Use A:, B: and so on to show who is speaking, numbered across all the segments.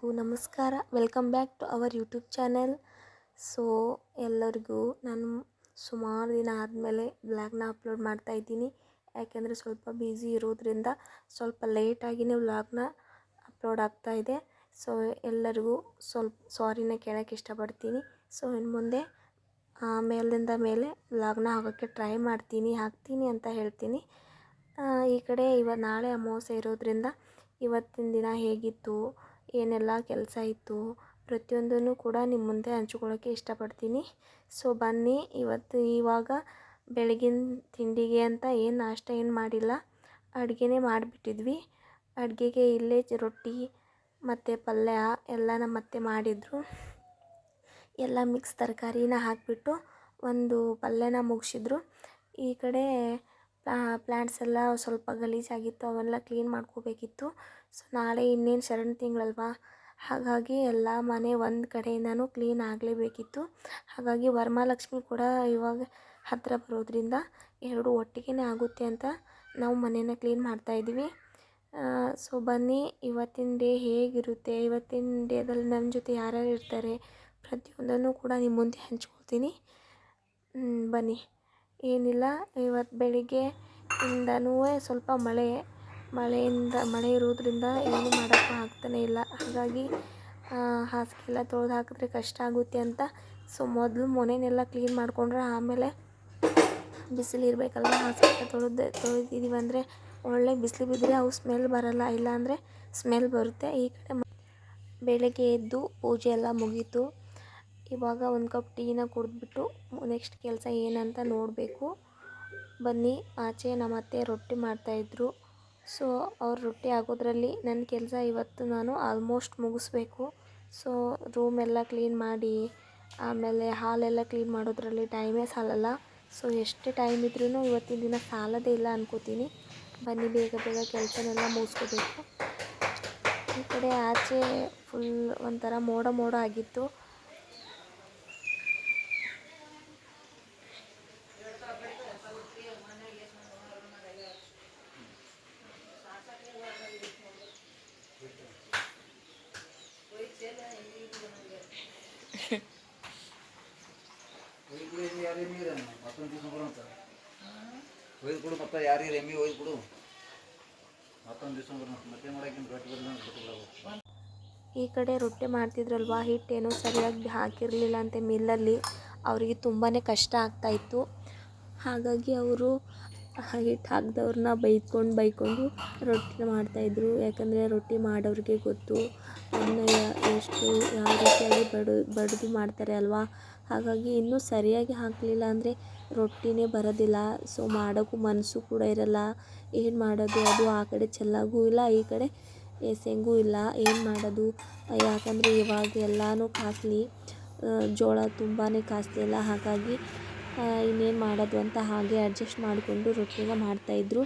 A: ಎಲ್ಲರಿಗೂ ನಮಸ್ಕಾರ. Welcome back to our YouTube channel. So ಎಲ್ಲರಿಗೂ ನಾನು ಸುಮಾರು ದಿನ ಆದಮೇಲೆ ವ್ಲಾಗ್ನ ಅಪ್ಲೋಡ್ ಮಾಡ್ತಾಯಿದ್ದೀನಿ. ಯಾಕೆಂದರೆ ಸ್ವಲ್ಪ ಬ್ಯುಸಿ ಇರೋದ್ರಿಂದ ಸ್ವಲ್ಪ ಲೇಟಾಗಿಯೇ ವ್ಲಾಗ್ನ ಅಪ್ಲೋಡ್ ಆಗ್ತಾಯಿದೆ. ಸೊ ಎಲ್ಲರಿಗೂ ಸ್ವಲ್ಪ ಸಾರಿನ ಕೇಳೋಕ್ಕೆ ಇಷ್ಟಪಡ್ತೀನಿ. ಸೊ ಇನ್ನು ಮುಂದೆ ಮೇಲಿಂದ ಮೇಲೆ ವ್ಲಾಗ್ನ ಹಾಕೋಕ್ಕೆ ಟ್ರೈ ಹಾಕ್ತೀನಿ ಅಂತ ಹೇಳ್ತೀನಿ. ಈ ಕಡೆ ನಾಳೆ ಅಮಾವಾಸ್ಯೆ ಇರೋದ್ರಿಂದ ಇವತ್ತಿನ ದಿನ ಹೇಗಿತ್ತು, ಏನೆಲ್ಲ ಕೆಲಸ ಇತ್ತು, ಪ್ರತಿಯೊಂದನ್ನು ಕೂಡ ನಿಮ್ಮ ಮುಂದೆ ಹಂಚ್ಕೊಳ್ಳೋಕ್ಕೆ ಇಷ್ಟಪಡ್ತೀನಿ. ಸೊ ಬನ್ನಿ, ಇವಾಗ ಬೆಳಗಿನ ತಿಂಡಿಗೆ ಅಂತ ನಾಷ್ಟ ಏನು ಮಾಡಿಲ್ಲ, ಅಡುಗೆನೇ ಮಾಡಿಬಿಟ್ಟಿದ್ವಿ. ಅಡುಗೆಗೆ ಇಲ್ಲೇ ರೊಟ್ಟಿ ಮತ್ತು ಪಲ್ಯ ಎಲ್ಲ ನಮ್ಮ ಅತ್ತೆ ಮಾಡಿದರು. ಎಲ್ಲ ಮಿಕ್ಸ್ ತರಕಾರಿನ ಹಾಕಿಬಿಟ್ಟು ಒಂದು ಪಲ್ಯನ ಮುಗಿಸಿದ್ರು. ಈ ಕಡೆ ಪ್ಲ್ಯಾಂಟ್ಸ್ ಎಲ್ಲ ಸ್ವಲ್ಪ ಗಲೀಜಾಗಿತ್ತು, ಅವೆಲ್ಲ ಕ್ಲೀನ್ ಮಾಡ್ಕೋಬೇಕಿತ್ತು. ಸೊ ನಾಳೆ ಇನ್ನೇನು ಶರಣ ತಿಂಗಳಲ್ವಾ, ಹಾಗಾಗಿ ಎಲ್ಲ ಮನೆ ಒಂದು ಕಡೆಯಿಂದನೂ ಕ್ಲೀನ್ ಆಗಲೇಬೇಕಿತ್ತು. ಹಾಗಾಗಿ ವರಮಹಾಲಕ್ಷ್ಮಿ ಕೂಡ ಇವಾಗ ಹತ್ತಿರ ಬರೋದ್ರಿಂದ ಎರಡು ಒಟ್ಟಿಗೆ ಆಗುತ್ತೆ ಅಂತ ನಾವು ಮನೇನ ಕ್ಲೀನ್ ಮಾಡ್ತಾಯಿದ್ವಿ. ಸೊ ಬನ್ನಿ, ಇವತ್ತಿನ ಡೇ ಹೇಗಿರುತ್ತೆ, ಇವತ್ತಿನ ಡೇದಲ್ಲಿ ನನ್ನ ಜೊತೆ ಯಾರ್ಯಾರು ಇರ್ತಾರೆ ಪ್ರತಿಯೊಂದನ್ನು ಕೂಡ ನಿಮ್ಮ ಮುಂದೆ ಹಂಚ್ಕೊಳ್ತೀನಿ. ಬನ್ನಿ. ಏನಿಲ್ಲ, ಇವತ್ತು ಬೆಳಿಗ್ಗೆಯಿಂದನೂ ಸ್ವಲ್ಪ ಮಳೆ ಇರೋದ್ರಿಂದ ಏನು ಮಾಡೋಕ್ಕೂ ಆಗ್ತಾನೇ ಇಲ್ಲ. ಹಾಗಾಗಿ ಹಾಸಿಗೆ ಎಲ್ಲ ತೊಳೆದು ಹಾಕಿದ್ರೆ ಕಷ್ಟ ಆಗುತ್ತೆ ಅಂತ ಸೊ ಮೊದಲು ಮನೆಯೆಲ್ಲ ಕ್ಲೀನ್ ಮಾಡಿಕೊಂಡ್ರೆ ಆಮೇಲೆ ಬಿಸಿಲು ಇರಬೇಕಲ್ವ, ಹಾಸಿಗೆ ತೊಳೆದಿದ್ದೀವಿ ಅಂದರೆ ಒಳ್ಳೆ ಬಿಸಿಲು ಬಿದ್ದರೆ ಅವು ಸ್ಮೆಲ್ ಬರೋಲ್ಲ, ಇಲ್ಲಾಂದರೆ ಸ್ಮೆಲ್ ಬರುತ್ತೆ. ಈ ಕಡೆ ಬೆಳಗ್ಗೆ ಎದ್ದು ಪೂಜೆ ಎಲ್ಲ ಮುಗೀತು. ಇವಾಗ ಒಂದು ಕಪ್ ಟೀನ ಕುಡಿದ್ಬಿಟ್ಟು ನೆಕ್ಸ್ಟ್ ಕೆಲಸ ಏನಂತ ನೋಡಬೇಕು. ಬನ್ನಿ, ಆಚೆ ನಮ್ಮ ಅತ್ತೆ ರೊಟ್ಟಿ ಮಾಡ್ತಾಯಿದ್ರು. ಸೊ ಅವ್ರ ರೊಟ್ಟಿ ಆಗೋದ್ರಲ್ಲಿ ನನ್ನ ಕೆಲಸ ಇವತ್ತು ನಾನು ಆಲ್ಮೋಸ್ಟ್ ಮುಗಿಸ್ಬೇಕು. ಸೊ ರೂಮೆಲ್ಲ ಕ್ಲೀನ್ ಮಾಡಿ ಆಮೇಲೆ ಹಾಲೆಲ್ಲ ಕ್ಲೀನ್ ಮಾಡೋದ್ರಲ್ಲಿ ಟೈಮೇ ಸಾಲಲ್ಲ. ಸೊ ಎಷ್ಟು ಟೈಮ್ ಇದ್ರೂ ಇವತ್ತಿನ ದಿನ ಸಾಲದೇ ಇಲ್ಲ ಅನ್ಕೋತೀನಿ. ಬನ್ನಿ, ಬೇಗ ಬೇಗ ಕೆಲಸನೆಲ್ಲ ಮುಗಿಸ್ಕೋಬೇಕು. ಈ ಕಡೆ ಆಚೆ ಫುಲ್ ಒಂಥರ ಮೋಡ ಆಗಿತ್ತು. ಈ ಕಡೆ ರೊಟ್ಟಿ ಮಾಡ್ತಿದ್ರಲ್ವ, ಹಿಟ್ಟೇನೋ ಸರಿಯಾಗಿ ಹಾಕಿರಲಿಲ್ಲ ಅಂತೆ ಮಿಲ್ಲಲ್ಲಿ. ಅವರಿಗೆ ತುಂಬಾ ಕಷ್ಟ ಆಗ್ತಾಯಿತ್ತು. ಹಾಗಾಗಿ ಅವರು ಹಿಟ್ಟು ಹಾಕಿದವ್ರನ್ನ ಬೈಕೊಂಡು ರೊಟ್ಟಿನ ಮಾಡ್ತಾಯಿದ್ರು. ಯಾಕಂದರೆ ರೊಟ್ಟಿ ಮಾಡೋರಿಗೆ ಗೊತ್ತು ಅದನ್ನ ಎಷ್ಟು ಯಾವ ರೀತಿಯಾಗಿ ಬಡಿದು ಮಾಡ್ತಾರೆ ಅಲ್ವಾ. ಹಾಗಾಗಿ ಇನ್ನೂ ಸರಿಯಾಗಿ ಹಾಕಲಿಲ್ಲ ಅಂದರೆ ರೊಟ್ಟಿನೇ ಬರೋದಿಲ್ಲ. ಸೊ ಮಾಡೋಕ್ಕೂ ಮನಸ್ಸು ಕೂಡ ಇರಲ್ಲ. ಏನು ಮಾಡೋದು, ಅದು ಆ ಕಡೆ ಚೆಲ್ಲಾಗೂ ಇಲ್ಲ, ಈ ಕಡೆ ಎಸೆಂಗೂ ಇಲ್ಲ. ಏನು ಮಾಡೋದು, ಯಾಕಂದರೆ ಇವಾಗ ಎಲ್ಲನೂ ಕಾಸ್ಟ್ಲಿ, ಜೋಳ ತುಂಬಾ ಕಾಸ್ಟ್ಲಿ ಅಲ್ಲ. ಹಾಗಾಗಿ ಇನ್ನೇನು ಮಾಡೋದು ಅಂತ ಹಾಗೆ ಅಡ್ಜಸ್ಟ್ ಮಾಡಿಕೊಂಡು ರೊಟ್ಟಿನ ಮಾಡ್ತಾಯಿದ್ರು.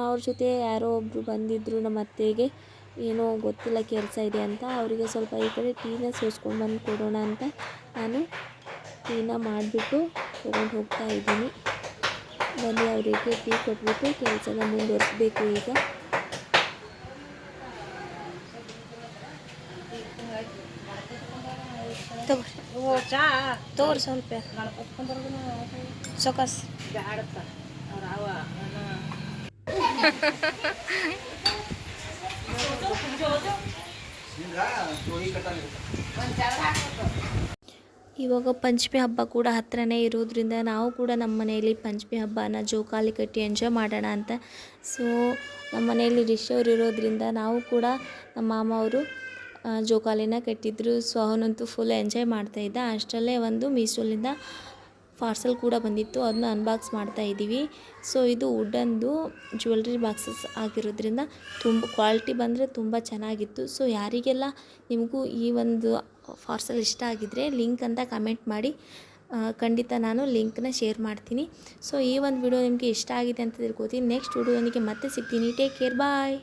A: ಅವ್ರ ಜೊತೆ ಯಾರೋ ಒಬ್ಬರು ಬಂದಿದ್ದರು. ನಮ್ಮ ಅತ್ತೆಗೆ ಏನೋ ಗೊತ್ತಿಲ್ಲ ಕೆಲಸ ಇದೆ ಅಂತ, ಅವರಿಗೆ ಸ್ವಲ್ಪ ಈ ಕಡೆ ಟೀನ ಸೋಸ್ಕೊಂಡು ಬಂದು ಕೊಡೋಣ ಅಂತ ನಾನು ಟೀನ ಮಾಡಿಬಿಟ್ಟು ತೊಗೊಂಡು ಹೋಗ್ತಾ ಇದ್ದೀನಿ. ಬನ್ನಿ, ಅವರಿಗೆ ಟೀ ಕೊಟ್ಬಿಟ್ಟು ಕೆಲಸನ ಮುಂದುವರಿಸ್ಬೇಕು. ಈಗ ತೋರಿ ಸ್ವಲ್ಪ ಸೊಕಸ್ ಇವಾಗ ಪಂಚಮಿ ಹಬ್ಬ ಕೂಡ ಹತ್ತಿರನೇ ಇರೋದ್ರಿಂದ ನಾವು ಕೂಡ ನಮ್ಮ ಮನೆಯಲ್ಲಿ ಪಂಚಮಿ ಹಬ್ಬನ ಜೋಕಾಲಿ ಕಟ್ಟಿ ಎಂಜಾಯ್ ಮಾಡೋಣ ಅಂತ. ಸೊ ನಮ್ಮ ಮನೆಯಲ್ಲಿ ರಿಷವ್ರು ಇರೋದ್ರಿಂದ ನಾವು ಕೂಡ ನಮ್ಮ ಮಾಮ ಅವರು ಜೋಕಾಲಿನ ಕಟ್ಟಿದ್ರು. ಸೊ ಅವನಂತೂ ಫುಲ್ ಎಂಜಾಯ್ ಮಾಡ್ತಾಯಿದ್ದ. ಅಷ್ಟರಲ್ಲೇ ಒಂದು ಮೀಶೋಲಿಂದ ಪಾರ್ಸಲ್ ಕೂಡ ಬಂದಿತ್ತು, ಅದನ್ನ ಅನ್ಬಾಕ್ಸ್ ಮಾಡ್ತಾಯಿದ್ದೀವಿ. ಸೊ ಇದು ವುಡನ್ದು ಜ್ಯುವೆಲ್ರಿ ಬಾಕ್ಸಸ್ ಆಗಿರೋದ್ರಿಂದ ತುಂಬ ಕ್ವಾಲಿಟಿ ಬಂದರೆ ತುಂಬ ಚೆನ್ನಾಗಿತ್ತು. ಸೊ ಯಾರಿಗೆಲ್ಲ ನಿಮಗೂ ಈ ಒಂದು ಪಾರ್ಸಲ್ ಇಷ್ಟ ಆಗಿದ್ದರೆ ಲಿಂಕ್ ಅಂತ ಕಮೆಂಟ್ ಮಾಡಿ, ಖಂಡಿತ ನಾನು ಲಿಂಕ್ನ ಶೇರ್ ಮಾಡ್ತೀನಿ. ಸೊ ಈ ಒಂದು ವಿಡಿಯೋ ನಿಮಗೆ ಇಷ್ಟ ಆಗಿದೆ ಅಂತ ತಿಳ್ಕೊತೀನಿ. ನೆಕ್ಸ್ಟ್ ವಿಡಿಯೋನಿಗೆ ಮತ್ತೆ ಸಿಗ್ತೀನಿ. ಟೇಕ್ ಕೇರ್, ಬಾಯ್.